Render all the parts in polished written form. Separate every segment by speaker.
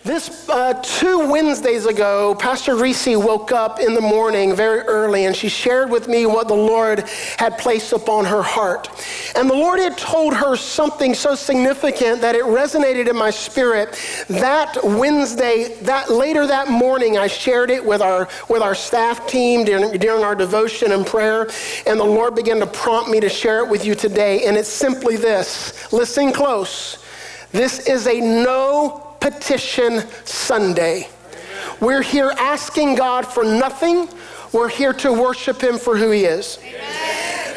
Speaker 1: This 2 Wednesdays ago, Pastor Reese woke up in the morning very early, and she shared with me what the Lord had placed upon her heart. And the Lord had told her something so significant that it resonated in my spirit. That Wednesday, later that morning, I shared it with our staff team during our devotion and prayer, and the Lord began to prompt me to share it with you today. And it's simply this. Listen close. This is a no petition Sunday. We're here asking God for nothing. We're here to worship him for who he is.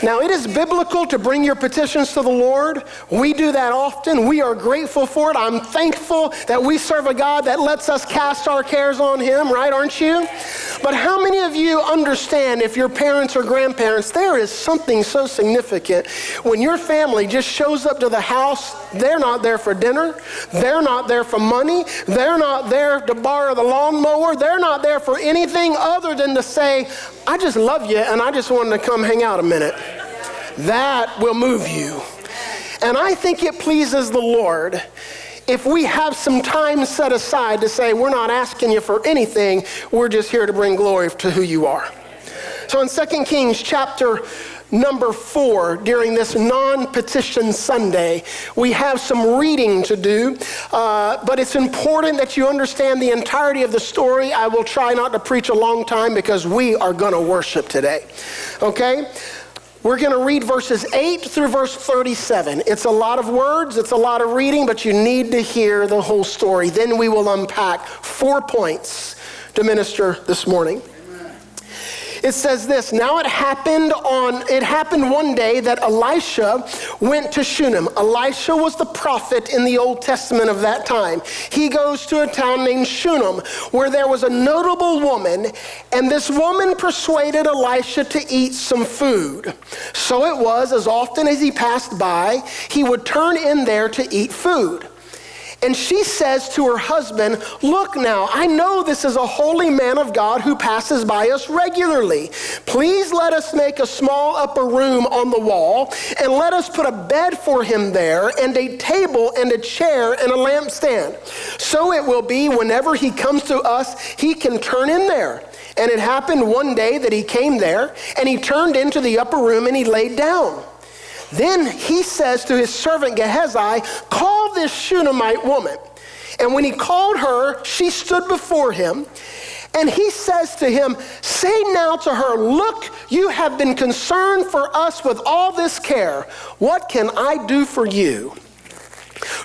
Speaker 1: Now, it is biblical to bring your petitions to the Lord. We do that often. We are grateful for it. I'm thankful that we serve a God that lets us cast our cares on him, right? Aren't you? But how many of you understand, if your parents or grandparents, there is something so significant when your family just shows up to the house? They're not there for dinner. They're not there for money. They're not there to borrow the lawnmower. They're not there for anything other than to say, I just love you and I just wanted to come hang out a minute. That will move you. And I think it pleases the Lord if we have some time set aside to say, we're not asking you for anything, we're just here to bring glory to who you are. So in 2 Kings chapter number 4, during this non-petition Sunday, we have some reading to do, but it's important that you understand the entirety of the story. I will try not to preach a long time because we are going to worship today, okay? We're going to read verses 8 through verse 37. It's a lot of words, it's a lot of reading, but you need to hear the whole story. Then we will unpack 4 points to minister this morning. It says this, now it happened one day that Elisha went to Shunem. Elisha was the prophet in the Old Testament of that time. He goes to a town named Shunem where there was a notable woman, and this woman persuaded Elisha to eat some food. So it was, as often as he passed by, he would turn in there to eat food. And she says to her husband, look now, I know this is a holy man of God who passes by us regularly. Please let us make a small upper room on the wall, and let us put a bed for him there, and a table and a chair and a lampstand. So it will be whenever he comes to us, he can turn in there. And it happened one day that he came there, and he turned into the upper room and he laid down. Then he says to his servant Gehazi, call this Shunammite woman. And when he called her, she stood before him. And he says to him, say now to her, look, you have been concerned for us with all this care. What can I do for you?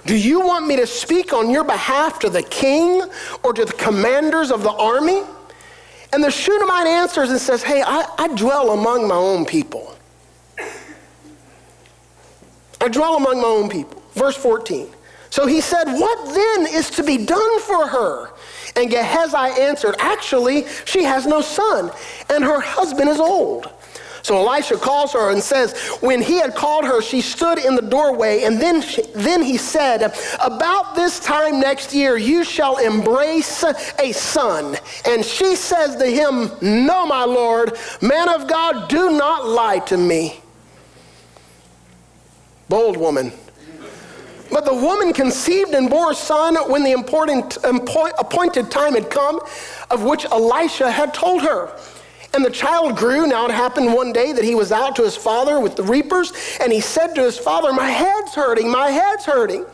Speaker 1: Do you want me to speak on your behalf to the king or to the commanders of the army? And the Shunammite answers and says, hey, I dwell among my own people. I dwell among my own people. Verse 14. So he said, what then is to be done for her? And Gehazi answered, actually, she has no son, and her husband is old. So Elisha calls her and says, when he had called her, she stood in the doorway, and then he said, about this time next year, you shall embrace a son. And she says to him, no, my Lord, man of God, do not lie to me. Bold woman. But the woman conceived and bore a son when the appointed time had come, of which Elisha had told her. And the child grew. Now it happened one day that he was out to his father with the reapers, and he said to his father, my head's hurting, my head's hurting.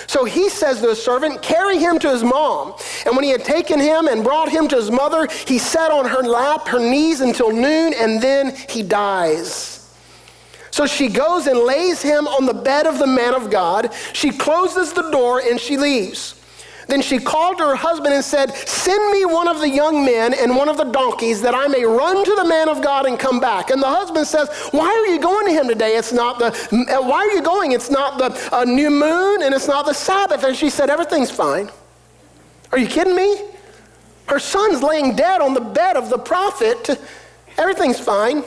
Speaker 1: So he says to his servant, carry him to his mom. And when he had taken him and brought him to his mother, he sat on her lap, her knees until noon, and then he dies. So she goes and lays him on the bed of the man of God. She closes the door and she leaves. Then she called to her husband and said, send me one of the young men and one of the donkeys that I may run to the man of God and come back. And the husband says, why are you going to him today? Why are you going? It's not the new moon and it's not the Sabbath. And she said, everything's fine. Are you kidding me? Her son's laying dead on the bed of the prophet. Everything's fine.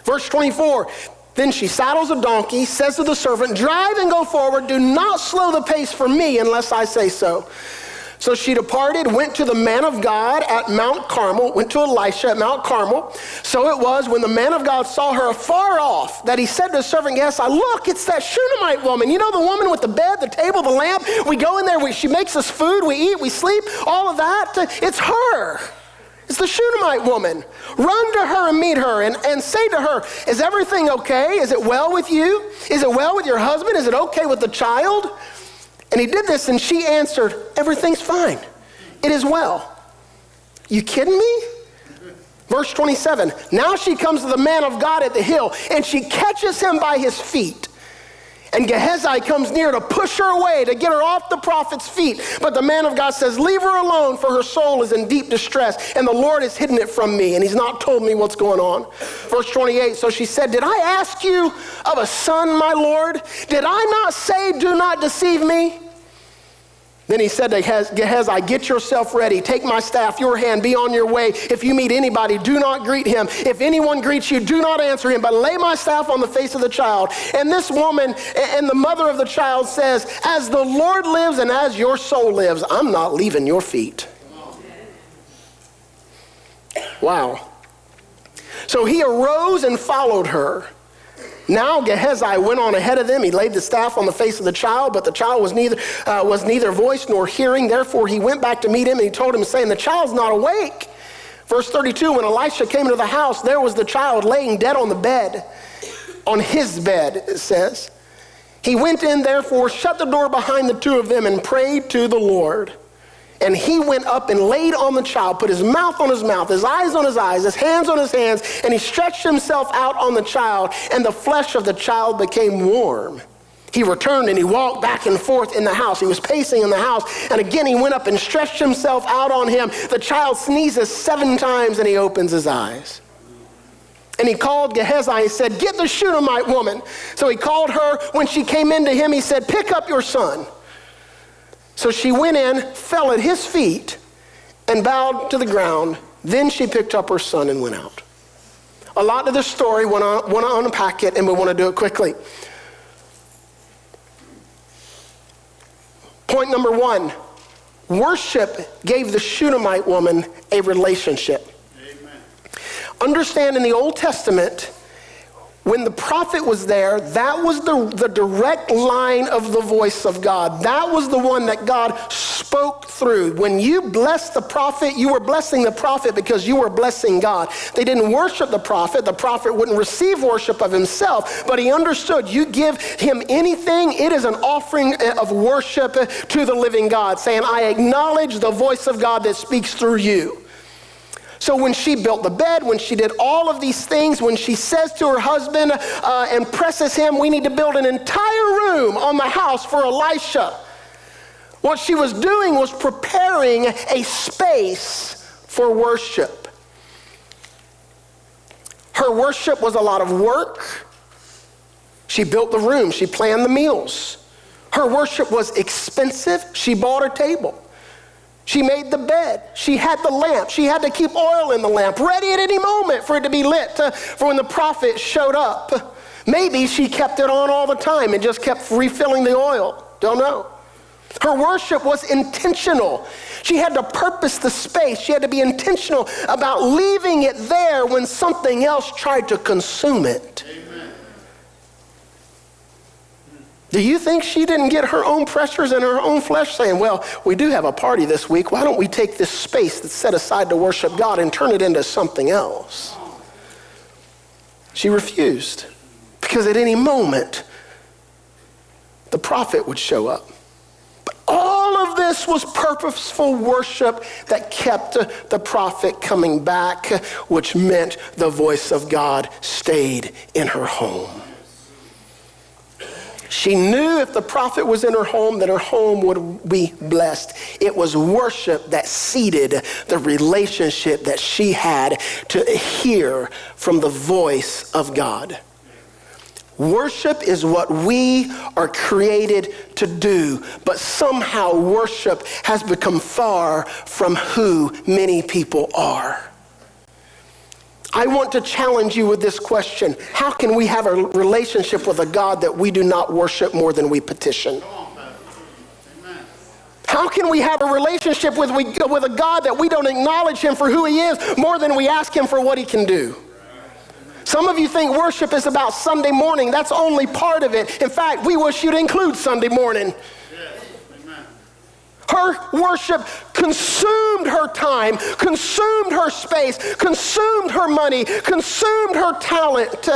Speaker 1: Verse 24, then she saddles a donkey, says to the servant, drive and go forward. Do not slow the pace for me unless I say so. So she departed, went to the man of God at Mount Carmel, went to Elisha at Mount Carmel. So it was when the man of God saw her afar off that he said to his servant Gehazi, look, it's that Shunammite woman. You know, the woman with the bed, the table, the lamp. We go in there, she makes us food, we eat, we sleep, all of that. It's her. It's the Shunammite woman. Run to her and meet her and say to her, is everything okay? Is it well with you? Is it well with your husband? Is it okay with the child? And he did this, and she answered, everything's fine. It is well. You kidding me? Verse 27, now she comes to the man of God at the hill, and she catches him by his feet. And Gehazi comes near to push her away, to get her off the prophet's feet. But the man of God says, leave her alone, for her soul is in deep distress, and the Lord has hidden it from me, and he's not told me what's going on. Verse 28, so she said, did I ask you of a son, my Lord? Did I not say, do not deceive me? Then he said to Gehazi, get yourself ready. Take my staff, your hand, be on your way. If you meet anybody, do not greet him. If anyone greets you, do not answer him, but lay my staff on the face of the child. And this woman and the mother of the child says, as the Lord lives and as your soul lives, I'm not leaving your feet. Wow. So he arose and followed her. Now Gehazi went on ahead of them. He laid the staff on the face of the child, but the child was neither voice nor hearing. Therefore he went back to meet him, and he told him, saying, the child's not awake. Verse 32, when Elisha came into the house, there was the child laying dead on the bed, on his bed, it says. He went in, therefore, shut the door behind the two of them, and prayed to the Lord. And he went up and laid on the child, put his mouth on his mouth, his eyes on his eyes, his hands on his hands, and he stretched himself out on the child, and the flesh of the child became warm. He returned and he walked back and forth in the house. He was pacing in the house, and again he went up and stretched himself out on him. The child sneezes 7 times, and he opens his eyes. And he called Gehazi and said, get the Shunammite woman. So he called her. When she came into him, he said, pick up your son. So she went in, fell at his feet, and bowed to the ground. Then she picked up her son and went out. A lot of this story, want to unpack it, and we want to do it quickly. Point number 1, worship gave the Shunammite woman a relationship. Amen. Understand, in the Old Testament, when the prophet was there, that was the direct line of the voice of God. That was the one that God spoke through. When you blessed the prophet, you were blessing the prophet because you were blessing God. They didn't worship the prophet. The prophet wouldn't receive worship of himself, but he understood you give him anything, it is an offering of worship to the living God, saying, I acknowledge the voice of God that speaks through you. So when she built the bed, when she did all of these things, when she says to her husband and presses him, we need to build an entire room on the house for Elisha. What she was doing was preparing a space for worship. Her worship was a lot of work. She built the room. She planned the meals. Her worship was expensive. She bought a table. She made the bed. She had the lamp. She had to keep oil in the lamp, ready at any moment for it to be lit for when the prophet showed up. Maybe she kept it on all the time and just kept refilling the oil. Don't know. Her worship was intentional. She had to purpose the space. She had to be intentional about leaving it there when something else tried to consume it. Amen. Do you think she didn't get her own pressures in her own flesh saying, well, we do have a party this week. Why don't we take this space that's set aside to worship God and turn it into something else? She refused because at any moment, the prophet would show up. But all of this was purposeful worship that kept the prophet coming back, which meant the voice of God stayed in her home. She knew if the prophet was in her home, that her home would be blessed. It was worship that seeded the relationship that she had to hear from the voice of God. Worship is what we are created to do, but somehow worship has become far from who many people are. I want to challenge you with this question. How can we have a relationship with a God that we do not worship more than we petition? How can we have a relationship with a God that we don't acknowledge him for who he is more than we ask him for what he can do? Some of you think worship is about Sunday morning. That's only part of it. In fact, we wish you'd include Sunday morning.
Speaker 2: Yes. Amen.
Speaker 1: Her worship consumed her time, consumed her space, consumed her money, consumed her talent.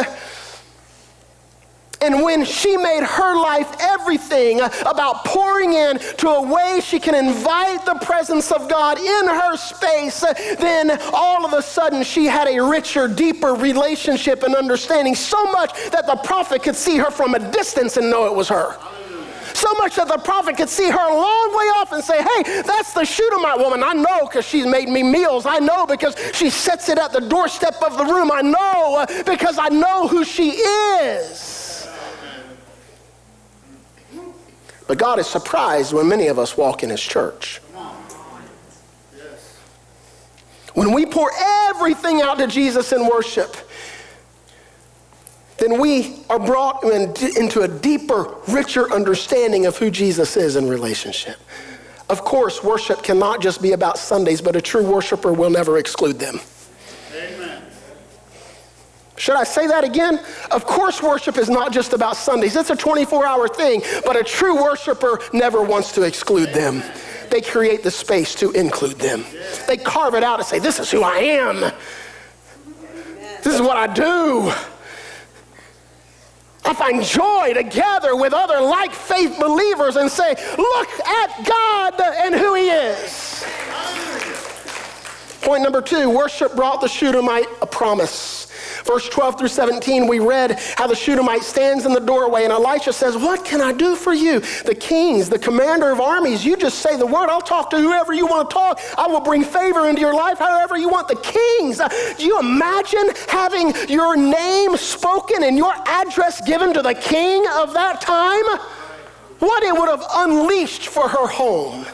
Speaker 1: And when she made her life everything about pouring in to a way she can invite the presence of God in her space, then all of a sudden she had a richer, deeper relationship and understanding, so much that the prophet could see her from a distance and know it was her. So much that the prophet could see her a long way off and say, hey, that's the Shunammite woman. I know because she's made me meals. I know because she sets it at the doorstep of the room. I know because I know who she is. But God is surprised when many of us walk in his church. When we pour everything out to Jesus in worship, then we are brought into a deeper, richer understanding of who Jesus is in relationship. Of course, worship cannot just be about Sundays, but a true worshiper will never exclude them.
Speaker 2: Amen.
Speaker 1: Should I say that again? Of course, worship is not just about Sundays. It's a 24-hour thing, but a true worshiper never wants to exclude them. They create the space to include them. They carve it out and say, this is who I am. This is what I do. I find joy to gather with other like faith believers and say, look at God and who he is. Point number 2, worship brought the Shunammite a promise. Verse 12 through 17, we read how the Shunammite stands in the doorway and Elisha says, what can I do for you? The kings, the commander of armies, you just say the word. I'll talk to whoever you want to talk. I will bring favor into your life however you want. The kings, do you imagine having your name spoken and your address given to the king of that time? What it would have unleashed for her home.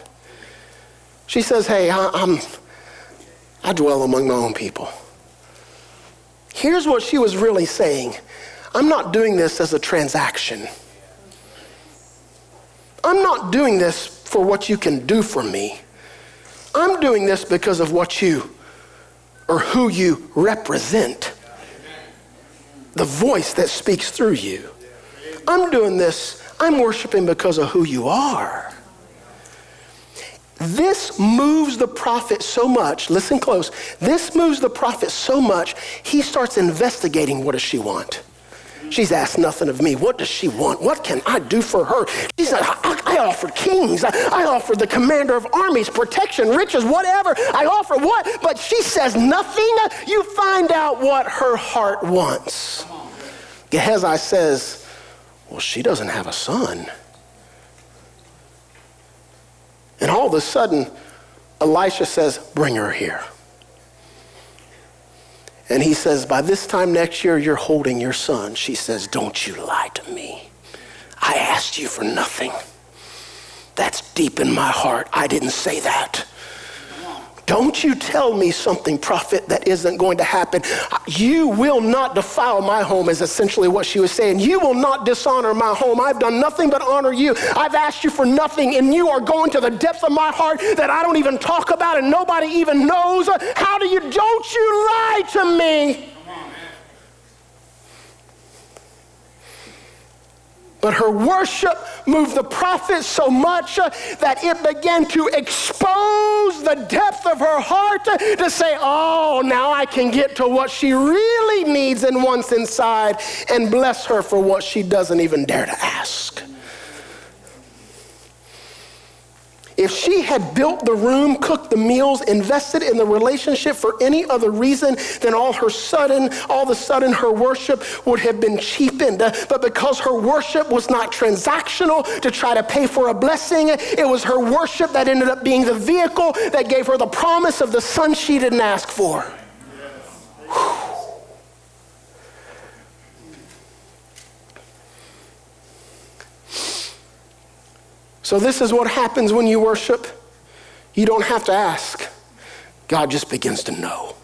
Speaker 1: She says, hey, I dwell among my own people. Here's what she was really saying. I'm not doing this as a transaction. I'm not doing this for what you can do for me. I'm doing this because of what you or who you represent. The voice that speaks through you. I'm doing this, I'm worshiping because of who you are. This moves the prophet so much, listen close, this moves the prophet so much, he starts investigating what does she want. She's asked nothing of me. What does she want? What can I do for her? She said, I offer kings. I offer the commander of armies, protection, riches, whatever. I offer what? But she says nothing. You find out what her heart wants. Gehazi says, well, she doesn't have a son. And all of a sudden, Elisha says, bring her here. And he says, by this time next year, you're holding your son. She says, don't you lie to me. I asked you for nothing. That's deep in my heart. I didn't say that. Don't you tell me something, prophet, that isn't going to happen. You will not defile my home is essentially what she was saying. You will not dishonor my home. I've done nothing but honor you. I've asked you for nothing, and you are going to the depth of my heart that I don't even talk about and nobody even knows. Don't you lie to me. But her worship moved the prophet so much that it began to expose the depth of her heart to say, oh, now I can get to what she really needs and wants inside and bless her for what she doesn't even dare to ask. If she had built the room, cooked the meals, invested in the relationship for any other reason, then all of a sudden her worship would have been cheapened. But because her worship was not transactional to try to pay for a blessing, it was her worship that ended up being the vehicle that gave her the promise of the son she didn't ask for. Whew. So this is what happens when you worship. You don't have to ask. God just begins to know.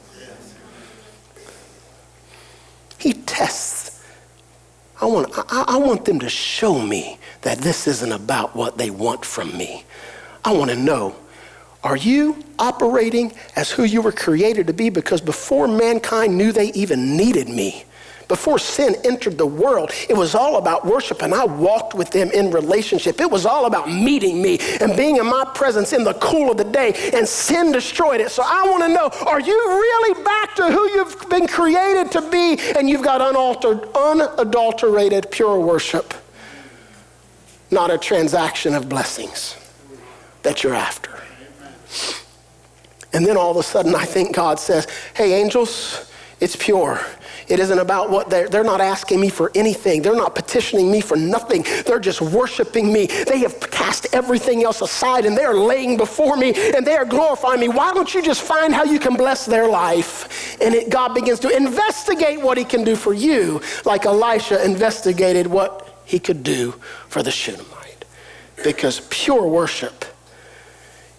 Speaker 1: He tests. I want them to show me that this isn't about what they want from me. I want to know, are you operating as who you were created to be? Because before mankind knew they even needed me, before sin entered the world, it was all about worship, and I walked with them in relationship. It was all about meeting me and being in my presence in the cool of the day, and sin destroyed it. So I want to know, are you really back to who you've been created to be, and you've got unadulterated, pure worship, not a transaction of blessings that you're after? And then all of a sudden, I think God says, hey, angels, it's pure. It isn't about what they're not asking me for anything. They're not petitioning me for nothing. They're just worshiping me. They have cast everything else aside, and they are laying before me, and they are glorifying me. Why don't you just find how you can bless their life? And God begins to investigate what he can do for you, like Elisha investigated what he could do for the Shunammite. Because pure worship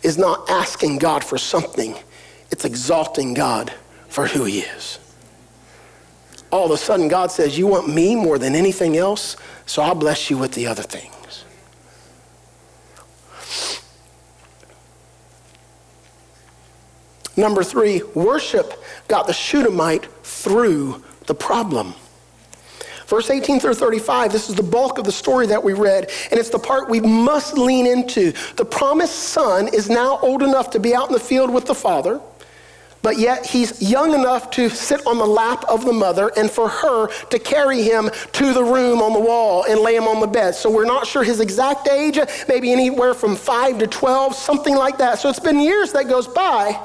Speaker 1: is not asking God for something. It's exalting God for who he is. All of a sudden, God says, you want me more than anything else, so I'll bless you with the other things. Number 3, worship got the Shunammite through the problem. Verse 18 through 35, this is the bulk of the story that we read, and it's the part we must lean into. The promised son is now old enough to be out in the field with the father, but yet he's young enough to sit on the lap of the mother and for her to carry him to the room on the wall and lay him on the bed. So we're not sure his exact age, maybe anywhere from 5 to 12, something like that. So it's been years that goes by.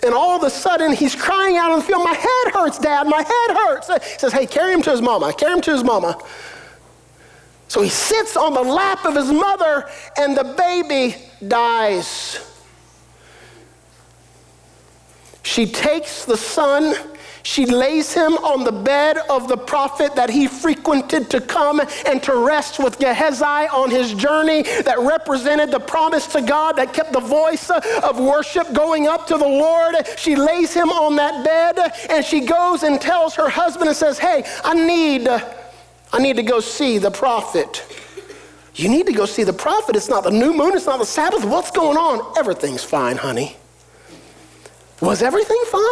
Speaker 1: And all of a sudden, he's crying out on the field, my head hurts, Dad, my head hurts. He says, hey, carry him to his mama, carry him to his mama. So he sits on the lap of his mother, and the baby dies. She takes the son, she lays him on the bed of the prophet that he frequented to come and to rest with Gehazi on his journey that represented the promise to God that kept the voice of worship going up to the Lord. She lays him on that bed, and she goes and tells her husband and says, hey, I need to go see the prophet. You need to go see the prophet. It's not the new moon, it's not the Sabbath. What's going on? Everything's fine, honey. Was everything fine?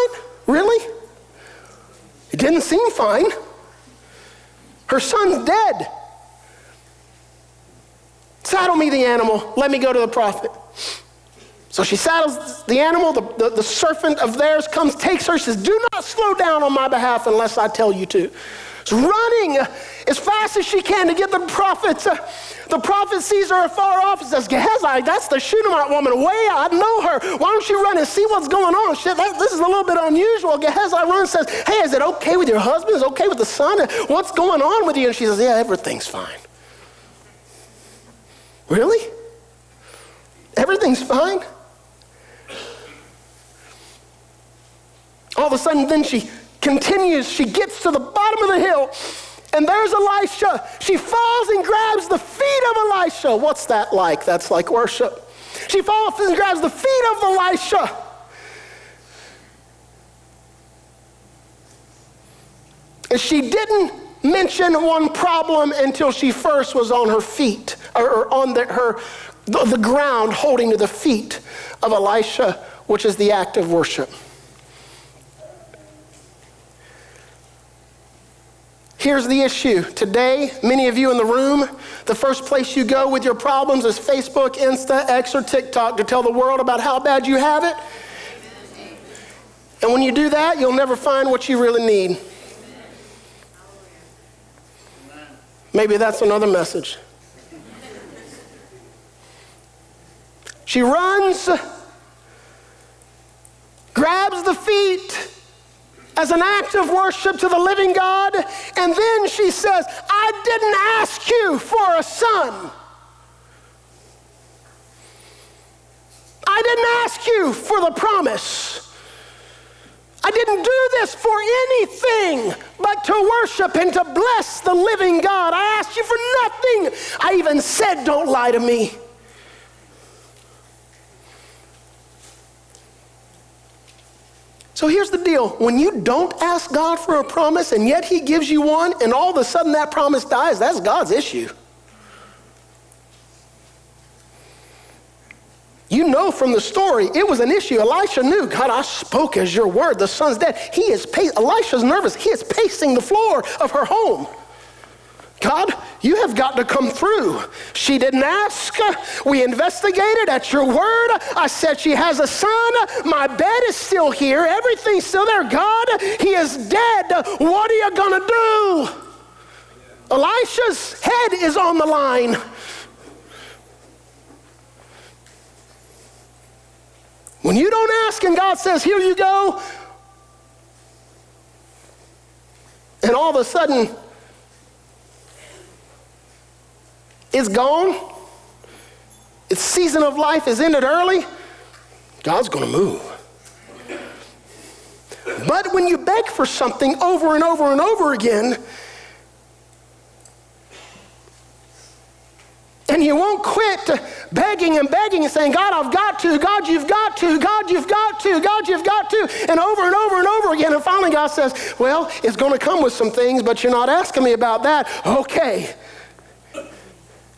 Speaker 1: Really? It didn't seem fine. Her son's dead. Saddle me the animal. Let me go to the prophet. So she saddles the animal. The servant of theirs comes, takes her, says, do not slow down on my behalf unless I tell you to. She's running as fast as she can to get the prophet. The prophet sees her afar off and says, Gehazi, that's the Shunammite woman way out. I know her. Why don't you run and see what's going on? This is a little bit unusual. Gehazi runs and says, hey, is it okay with your husband? Is it okay with the son? What's going on with you? And she says, yeah, everything's fine. Really? Everything's fine? All of a sudden, then she continues. She gets to the bottom of the hill, and there's Elisha. She falls and grabs the feet of Elisha. What's that like? That's like worship. She falls and grabs the feet of Elisha. And she didn't mention one problem until she first was on her feet, or on the ground holding to the feet of Elisha, which is the act of worship. Here's the issue. Today, many of you in the room, the first place you go with your problems is Facebook, Insta, X, or TikTok to tell the world about how bad you have it. And when you do that, you'll never find what you really need. Maybe that's another message. She runs, grabs the feet as an act of worship to the living God, and then she says, I didn't ask you for a son. I didn't ask you for the promise. I didn't do this for anything but to worship and to bless the living God. I asked you for nothing. I even said, don't lie to me. So here's the deal. When you don't ask God for a promise and yet he gives you one, and all of a sudden that promise dies, that's God's issue. know from the story, it was an issue. Elisha knew, God, I spoke as your word. The son's dead. Elisha's nervous. He is pacing the floor of her home. God, you have got to come through. She didn't ask. We investigated at your word. I said she has a son. My bed is still here. Everything's still there. God, he is dead. What are you going to do? Elisha's head is on the line. When you don't ask and God says, here you go, and all of a sudden, it's gone. Its season of life is ended early. God's going to move. But when you beg for something over and over and over again, and you won't quit begging and begging and saying, God, I've got to, God, you've got to, God, you've got to, God, you've got to, and over and over and over again. And finally God says, well, it's going to come with some things, but you're not asking me about that. Okay.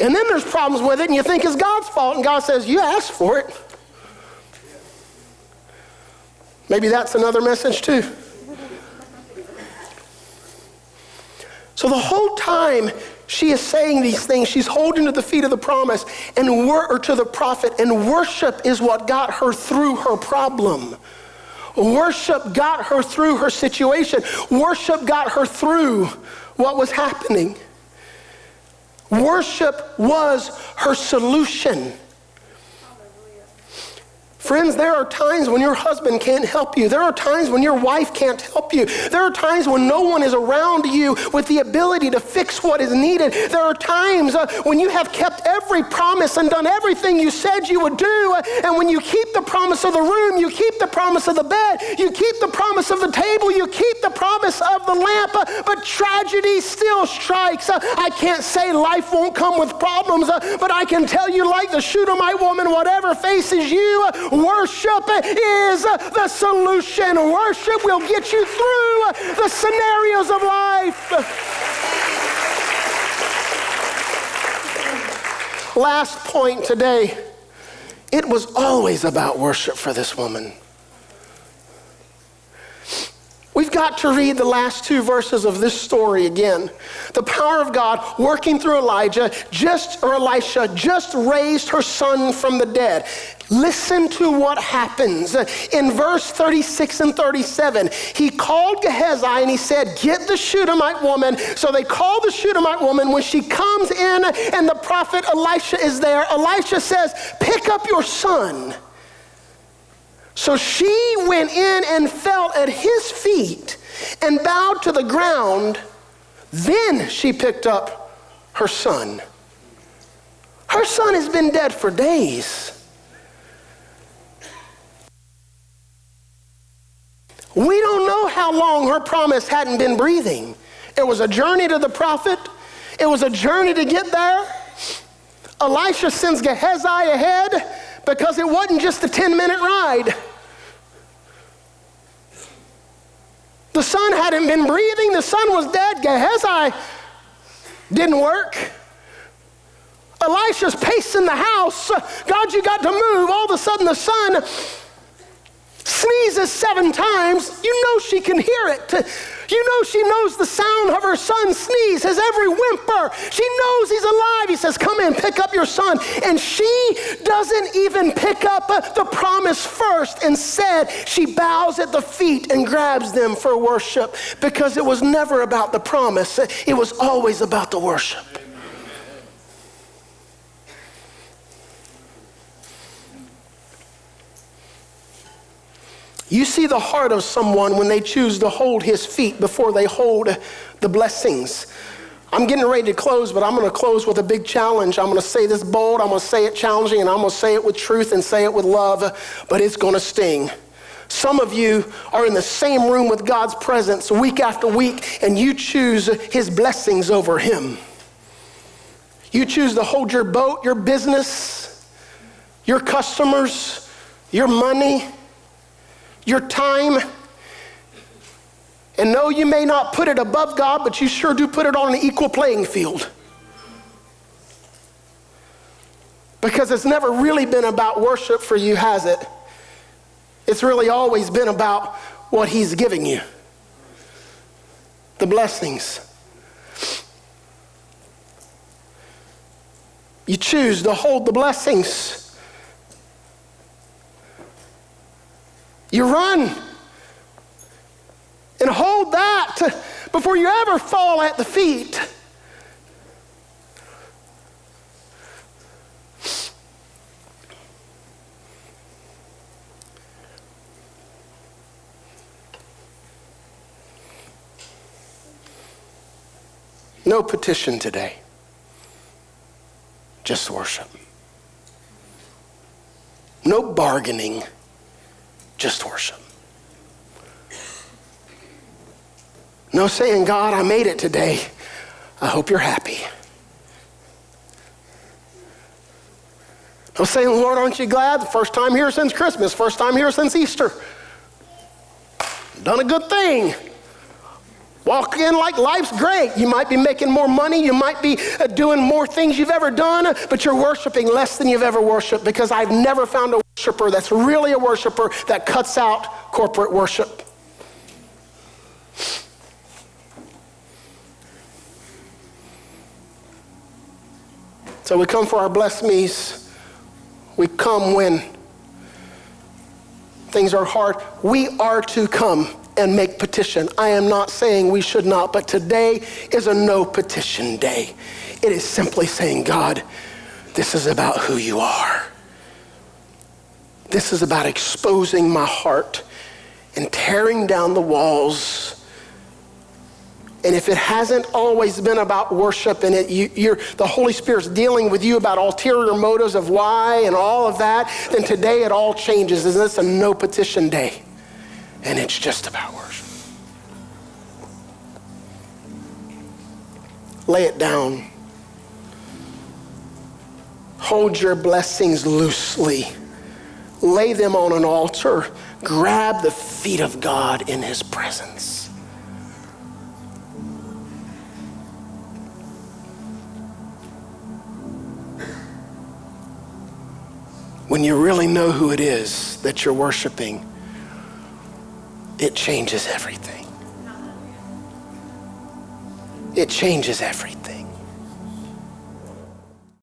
Speaker 1: And then there's problems with it, and you think it's God's fault, and God says, you asked for it. Maybe that's another message too. So the whole time she is saying these things, she's holding to the feet of the promise or to the prophet, and worship is what got her through her problem. Worship got her through her situation. Worship got her through what was happening. Worship was her solution. Friends, there are times when your husband can't help you. There are times when your wife can't help you. There are times when no one is around you with the ability to fix what is needed. There are times when you have kept every promise and done everything you said you would do. And when you keep the promise of the room, you keep the promise of the bed, you keep the promise of the table, you keep the promise of the lamp, but tragedy still strikes. I can't say life won't come with problems, but I can tell you, like the Shunammite woman, whatever faces you, worship is the solution. Worship will get you through the scenarios of life. Last point today. It was always about worship for this woman. We've got to read the last two verses of this story again. The power of God working through Elisha just raised her son from the dead. Listen to what happens. In verse 36 and 37, he called Gehazi and he said, get the Shunammite woman. So they called the Shunammite woman. When she comes in and the prophet Elisha is there, Elisha says, pick up your son. So she went in and fell at his feet and bowed to the ground. Then she picked up her son. Her son has been dead for days. We don't know how long her promise hadn't been breathing. It was a journey to the prophet. It was a journey to get there. Elisha sends Gehazi ahead because it wasn't just a 10-minute ride. The son hadn't been breathing. The son was dead. Gehazi didn't work. Elisha's pacing the house. God, you got to move. All of a sudden the son sneezes 7 times. You know she can hear it. You know she knows the sound of her son's sneeze, his every whimper. She knows he's alive. He says, come in, pick up your son. And she doesn't even pick up the promise first. Instead, she bows at the feet and grabs them for worship, because it was never about the promise. It was always about the worship. You see the heart of someone when they choose to hold his feet before they hold the blessings. I'm getting ready to close, but I'm going to close with a big challenge. I'm going to say this bold, I'm going to say it challenging, and I'm going to say it with truth and say it with love, but it's going to sting. Some of you are in the same room with God's presence week after week, and you choose his blessings over him. You choose to hold your boat, your business, your customers, your money, your time. And no, you may not put it above God, but you sure do put it on an equal playing field. Because it's never really been about worship for you, has it? It's really always been about what he's giving you. The blessings. You choose to hold the blessings. You run and hold that before you ever fall at the feet. No petition today. Just worship. No bargaining. Just worship. No saying, God, I made it today. I hope you're happy. No saying, Lord, aren't you glad? The first time here since Christmas. First time here since Easter. Done a good thing. Walk in like life's great. You might be making more money. You might be doing more things you've ever done, but you're worshiping less than you've ever worshiped, because I've never found a worshiper that's really a worshiper that cuts out corporate worship. So we come for our bless me's. We come when things are hard. We are to come and make petition. I am not saying we should not, but today is a no petition day. It is simply saying, God, this is about who you are. This is about exposing my heart and tearing down the walls. And if it hasn't always been about worship and the Holy Spirit's dealing with you about ulterior motives of why and all of that, then today it all changes. And it's a no petition day. And it's just about worship. Lay it down. Hold your blessings loosely. Lay them on an altar. Grab the feet of God in his presence. When you really know who it is that you're worshiping, it changes everything. It changes everything.